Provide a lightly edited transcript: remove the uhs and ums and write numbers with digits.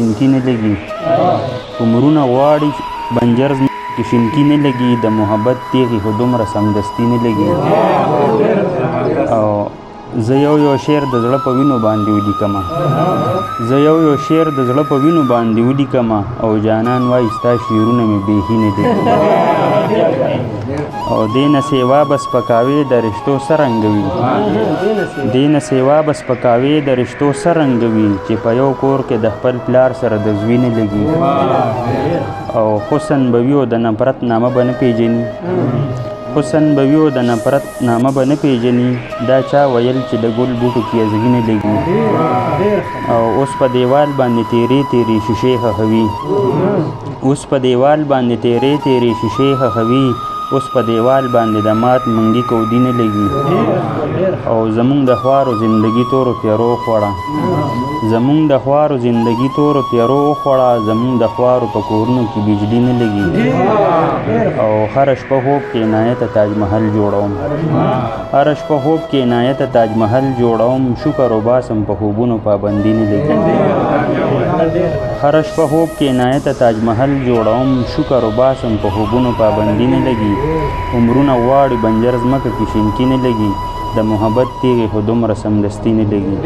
شینکی نه لګي عمرونه غواړي بنجر کې شینکی نه لګي د محبت تیغې خو دومره سمدستي نه لګي او زه یو شعر د زړه په وینو باندې ولیکمه شعر د زړه په وینو باندې ولیکمه او جانان وایي ستا شعرونه مې بیخي نه دي او دې نه سیوا بس پکاوې د رشتو سرنګوي د رشتو سرنګوي چې په یو کور کې د خپل پلار سره د زوی نه لګي او حسن به وي او د نفرت نامه به نه پیژني دا چا ویل چې د ګل بوټو کې ازغي نه لګي او اوس په دیوال باندې تیرې شیشې خښوي اوس په دیوال باندې د مات منګي کودي نه لګي او زمونږ د خوارو زندگی تورو تیارو خوړه زمونږ د خوارو په کورونو کې بجلی نه لګي او هر شپه خوب کې عنایته تاج محل جوړوم شکر و باسم په خوبونو پابندي نه لګي عمرونه غواړي بنجر ځمکه کې شینکي نه لګي د محبت تیغې خو دومره سمدستي نه لګي